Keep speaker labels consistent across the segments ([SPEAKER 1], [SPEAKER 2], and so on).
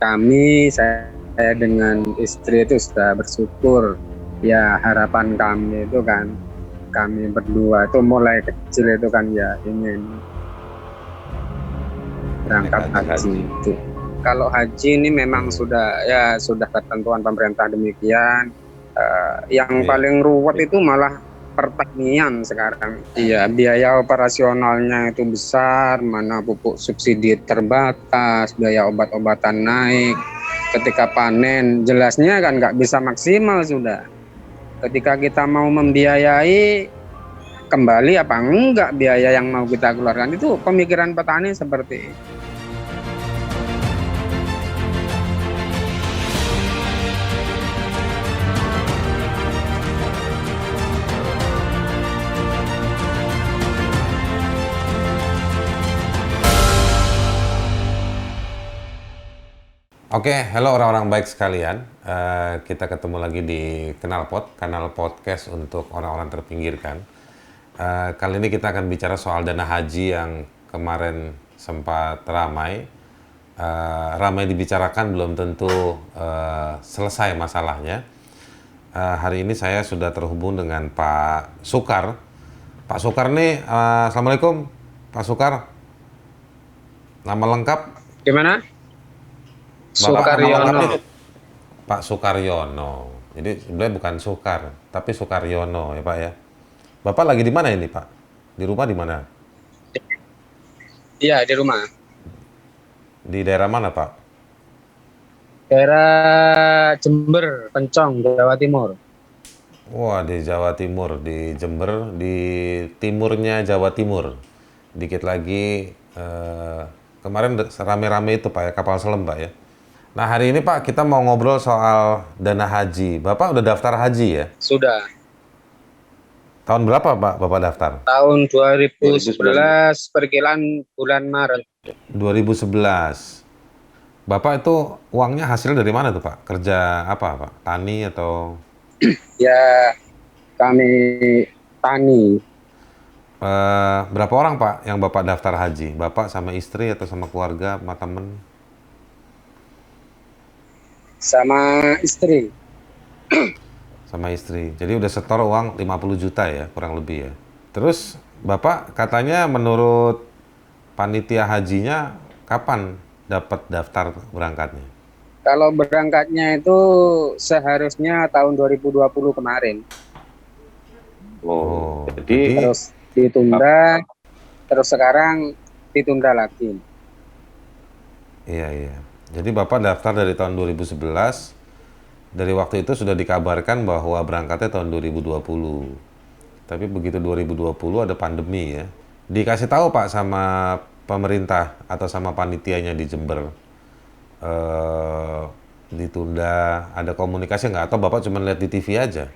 [SPEAKER 1] Saya dengan istri itu sudah bersyukur. Ya harapan kami itu kan, kami berdua itu mulai kecil itu kan ya ingin berangkat
[SPEAKER 2] naik
[SPEAKER 1] haji itu. Kalau haji ini memang sudah ketentuan pemerintah demikian. Yang
[SPEAKER 2] Iya.
[SPEAKER 1] paling ruwet itu malah pertanian sekarang. Iya, biaya operasionalnya itu besar, mana pupuk subsidi terbatas, biaya obat-obatan naik. Ketika panen, jelasnya kan nggak bisa maksimal sudah. Ketika kita mau membiayai, kembali apa enggak biaya yang mau kita keluarkan, itu pemikiran petani seperti itu.
[SPEAKER 2] Oke, halo orang-orang baik sekalian. Kita ketemu lagi di Kenalpot, kanal podcast untuk orang-orang terpinggirkan. Kali ini kita akan bicara soal dana haji yang kemarin sempat ramai. Ramai dibicarakan, belum tentu selesai masalahnya. Hari ini saya sudah terhubung dengan Pak Sukar. Pak Sukar nih, Assalamualaikum Pak Sukar. Nama lengkap?
[SPEAKER 1] Gimana?
[SPEAKER 2] Bapak nama lengkapnya
[SPEAKER 1] Sukaryono.
[SPEAKER 2] Pak Sukaryono. Jadi sebenarnya bukan Sukar, tapi Sukaryono ya Pak ya. Bapak lagi di mana ini Pak? Di rumah di mana?
[SPEAKER 1] Iya, di rumah.
[SPEAKER 2] Di daerah mana Pak?
[SPEAKER 1] Daerah Jember, Pencong, Jawa Timur.
[SPEAKER 2] Wah, di Jawa Timur, di Jember, di timurnya Jawa Timur. Dikit lagi, kemarin rame-rame itu Pak ya, kapal selam Pak ya. Nah hari ini Pak, kita mau ngobrol soal dana haji. Bapak udah daftar haji ya?
[SPEAKER 1] Sudah.
[SPEAKER 2] Tahun berapa Pak Bapak daftar?
[SPEAKER 1] Tahun 2011, perkiraan bulan Maret.
[SPEAKER 2] 2011. Bapak itu uangnya hasil dari mana tuh Pak? Kerja apa Pak? Tani atau
[SPEAKER 1] Ya, kami tani.
[SPEAKER 2] berapa orang Pak yang Bapak daftar haji? Bapak sama istri atau sama keluarga, sama temen?
[SPEAKER 1] Sama istri.
[SPEAKER 2] Sama istri. Jadi udah setor uang 50 juta ya, kurang lebih ya. Terus Bapak katanya menurut panitia hajinya kapan dapat daftar berangkatnya?
[SPEAKER 1] Kalau berangkatnya itu seharusnya tahun 2020 kemarin.
[SPEAKER 2] Oh,
[SPEAKER 3] Jadi
[SPEAKER 1] Terus ditunda, terus sekarang ditunda lagi.
[SPEAKER 2] iya. Jadi Bapak daftar dari tahun 2011, dari waktu itu sudah dikabarkan bahwa berangkatnya tahun 2020. Tapi begitu 2020 ada pandemi ya. Dikasih tahu Pak sama pemerintah atau sama panitianya di Jember, ditunda, ada komunikasi nggak? Atau Bapak cuma lihat di TV aja?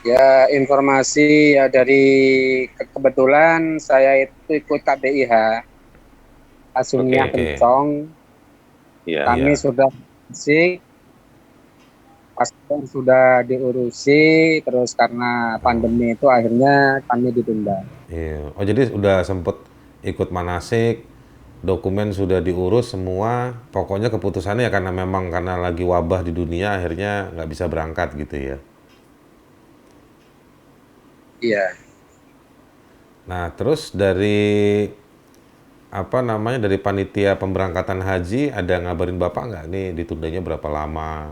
[SPEAKER 1] Ya, informasi ya dari kebetulan saya itu ikut KBIH, Asunia
[SPEAKER 2] Oke.
[SPEAKER 1] Kencong. Kami
[SPEAKER 2] Iya.
[SPEAKER 1] sudah sih, paspor sudah diurusi, terus karena pandemi itu akhirnya kami ditunda.
[SPEAKER 2] Iya. Oh jadi udah sempet ikut manasik, dokumen sudah diurus semua. Pokoknya keputusannya ya karena memang karena lagi wabah di dunia akhirnya nggak bisa berangkat gitu ya.
[SPEAKER 1] Iya.
[SPEAKER 2] Nah terus dari apa namanya dari panitia pemberangkatan haji ada ngabarin Bapak nggak nih ditundanya berapa lama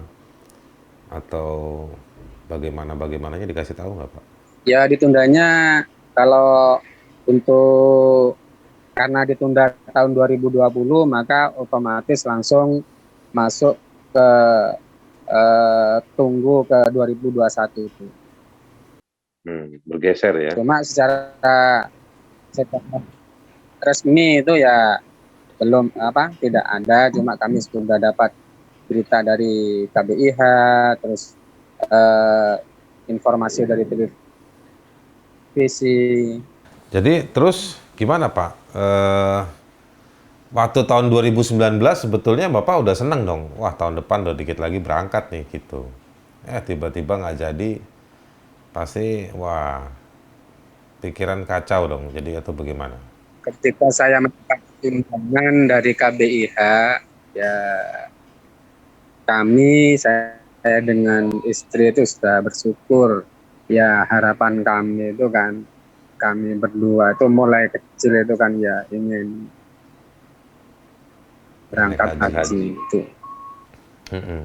[SPEAKER 2] atau bagaimananya dikasih tahu nggak Pak?
[SPEAKER 1] Ya ditundanya kalau untuk karena ditunda tahun 2020 maka otomatis langsung masuk ke tunggu ke 2021 itu.
[SPEAKER 3] bergeser ya.
[SPEAKER 1] Cuma secara resmi itu ya belum tidak ada, cuma kami sudah dapat berita dari KBIH, terus informasi dari televisi.
[SPEAKER 2] Jadi terus gimana Pak? Waktu tahun 2019 sebetulnya Bapak udah seneng dong. Wah tahun depan udah dikit lagi berangkat nih gitu. Tiba-tiba nggak jadi. Pasti wah pikiran kacau dong. Jadi atau bagaimana?
[SPEAKER 1] Ketika saya mendapat undangan dari KBIH, ya Saya dengan istri itu sudah bersyukur. Ya harapan kami itu kan, kami berdua itu mulai kecil itu kan ya ingin
[SPEAKER 2] naik
[SPEAKER 1] berangkat
[SPEAKER 2] haji.
[SPEAKER 1] haji itu.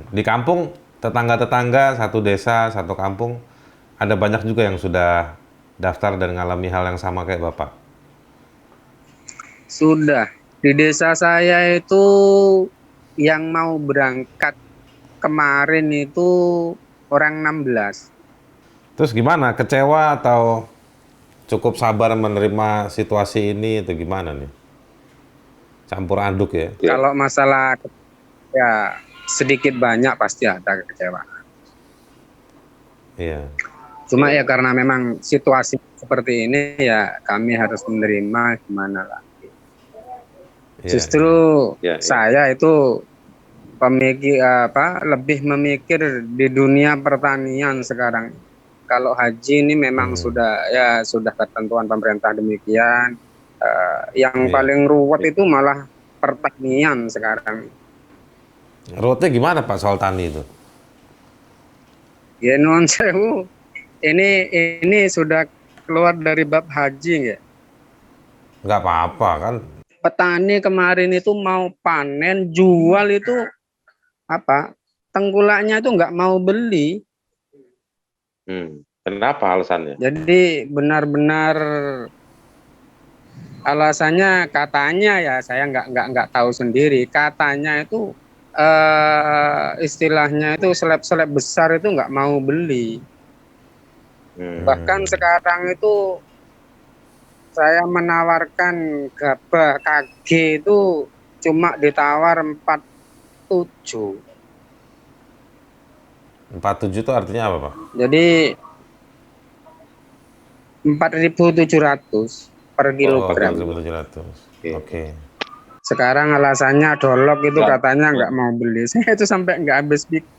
[SPEAKER 2] Di kampung, tetangga-tetangga, satu desa, satu kampung, ada banyak juga yang sudah daftar dan ngalami hal yang sama kayak Bapak.
[SPEAKER 1] Sudah di desa saya itu yang mau berangkat kemarin itu orang 16.
[SPEAKER 2] Terus gimana? Kecewa atau cukup sabar menerima situasi ini atau gimana nih? Campur aduk ya?
[SPEAKER 1] Kalau masalah ya sedikit banyak pasti ada kekecewaan.
[SPEAKER 2] Iya.
[SPEAKER 1] Cuma ya karena memang situasi seperti ini ya kami harus menerima gimana lah.
[SPEAKER 2] Iya,
[SPEAKER 1] Justru saya itu lebih memikir di dunia pertanian sekarang. Kalau haji ini memang sudah ketentuan pemerintah demikian. Yang
[SPEAKER 2] Iya.
[SPEAKER 1] paling ruwet itu malah pertanian sekarang.
[SPEAKER 2] Rute gimana Pak soal tani itu?
[SPEAKER 1] Ya nuwun sewu. Ini sudah keluar dari bab haji ya.
[SPEAKER 2] Nggak apa-apa kan?
[SPEAKER 1] Petani kemarin itu mau panen, jual itu tengkulaknya itu nggak mau beli.
[SPEAKER 3] Kenapa alasannya?
[SPEAKER 1] Jadi benar-benar alasannya katanya ya saya nggak tahu sendiri. Katanya itu istilahnya itu seleb-seleb besar itu nggak mau beli. Bahkan sekarang itu saya menawarkan gabah KG itu cuma ditawar 47.
[SPEAKER 2] 47 itu artinya apa Pak?
[SPEAKER 1] Jadi 4.700 per kilogram.
[SPEAKER 2] 4.700. Oke.
[SPEAKER 1] Sekarang alasannya dolok itu katanya nggak mau beli. Saya itu sampai nggak habis pikir.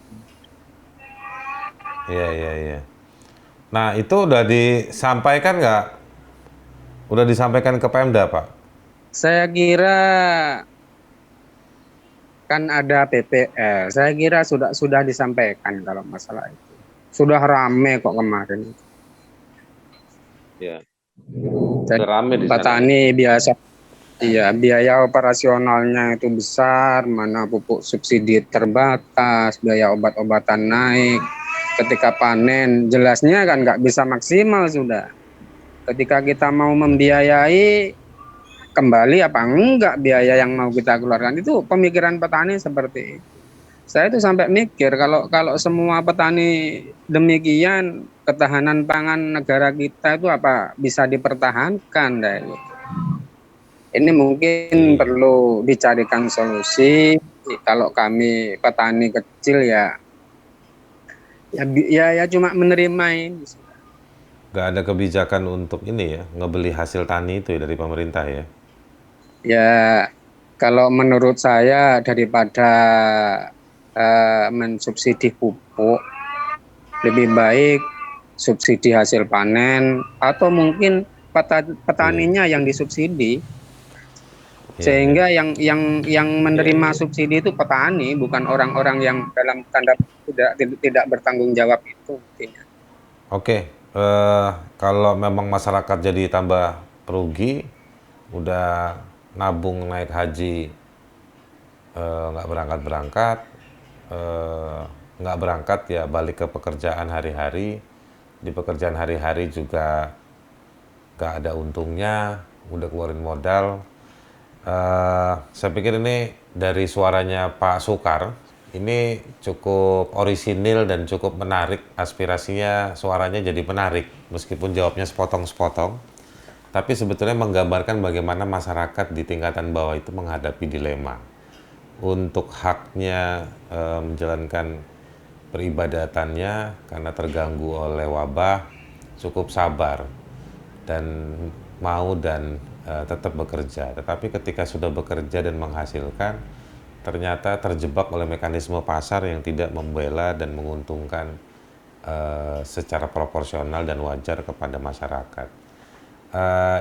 [SPEAKER 2] Iya. Nah, itu udah disampaikan nggak? Udah disampaikan ke Pemda, Pak?
[SPEAKER 1] Saya kira kan ada PPL. Saya kira sudah disampaikan kalau masalah itu. Sudah rame kok kemarin.
[SPEAKER 3] Ya.
[SPEAKER 1] Jadi
[SPEAKER 3] Rame di sana.
[SPEAKER 1] petani biasa. Iya, biaya operasionalnya itu besar, mana pupuk subsidi terbatas, biaya obat-obatan naik. Ketika panen, jelasnya kan nggak bisa maksimal sudah. Ketika kita mau membiayai, kembali apa enggak biaya yang mau kita keluarkan, itu pemikiran petani seperti itu. Saya itu sampai mikir kalau semua petani demikian, ketahanan pangan negara kita itu apa bisa dipertahankan deh. Ini mungkin perlu dicarikan solusi. Kalau kami petani kecil ya cuma menerima ini.
[SPEAKER 2] Nggak ada kebijakan untuk ini ya, ngebeli hasil tani itu ya dari pemerintah ya?
[SPEAKER 1] Ya kalau menurut saya daripada mensubsidi pupuk, lebih baik subsidi hasil panen atau mungkin petaninya yang disubsidi. Sehingga yang menerima subsidi itu petani, bukan orang-orang yang dalam tanda tidak bertanggung jawab itu.
[SPEAKER 2] Oke, kalau memang masyarakat jadi tambah perugi, udah nabung naik haji, nggak berangkat ya balik ke pekerjaan hari-hari. Di pekerjaan hari-hari juga nggak ada untungnya, udah keluarin modal. Saya pikir ini dari suaranya Pak Sukar ini cukup orisinil dan cukup menarik, aspirasinya suaranya jadi menarik meskipun jawabnya sepotong-sepotong, tapi sebetulnya menggambarkan bagaimana masyarakat di tingkatan bawah itu menghadapi dilema untuk haknya menjalankan peribadatannya karena terganggu oleh wabah, cukup sabar dan mau dan tetap bekerja. Tetapi ketika sudah bekerja dan menghasilkan, ternyata terjebak oleh mekanisme pasar yang tidak membela dan menguntungkan secara proporsional dan wajar kepada masyarakat.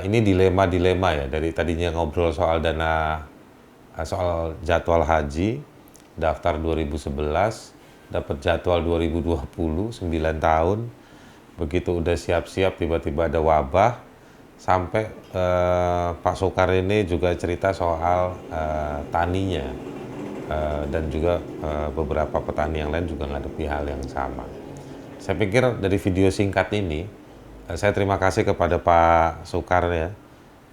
[SPEAKER 2] Ini dilema-dilema ya, dari tadinya ngobrol soal soal jadwal haji, daftar 2011, dapat jadwal 2020, 9 tahun. Begitu udah siap-siap tiba-tiba ada wabah, sampai Pak Soekar ini juga cerita soal taninya. Dan juga beberapa petani yang lain juga menghadapi hal yang sama. Saya pikir dari video singkat ini, saya terima kasih kepada Pak Soekar ya,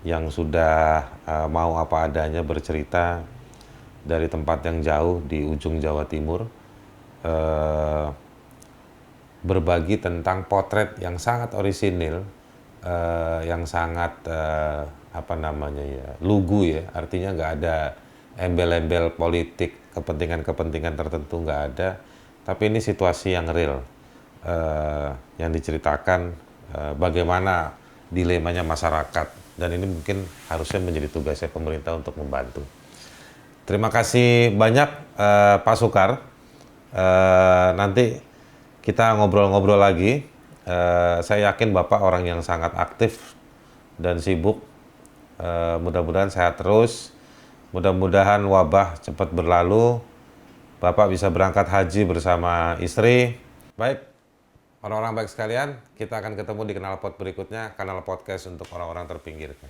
[SPEAKER 2] yang sudah mau apa adanya bercerita dari tempat yang jauh di ujung Jawa Timur, berbagi tentang potret yang sangat orisinil, yang sangat lugu ya, artinya nggak ada embel-embel politik, kepentingan-kepentingan tertentu nggak ada, tapi ini situasi yang real, yang diceritakan bagaimana dilemanya masyarakat, dan ini mungkin harusnya menjadi tugasnya pemerintah untuk membantu. Terima kasih banyak Pak Soekar. Nanti kita ngobrol-ngobrol lagi. Saya yakin Bapak orang yang sangat aktif dan sibuk. Mudah-mudahan sehat terus. Mudah-mudahan wabah cepat berlalu, Bapak bisa berangkat haji bersama istri. Baik, orang-orang baik sekalian, kita akan ketemu di Kenal Pot berikutnya, kanal podcast untuk orang-orang terpinggirkan.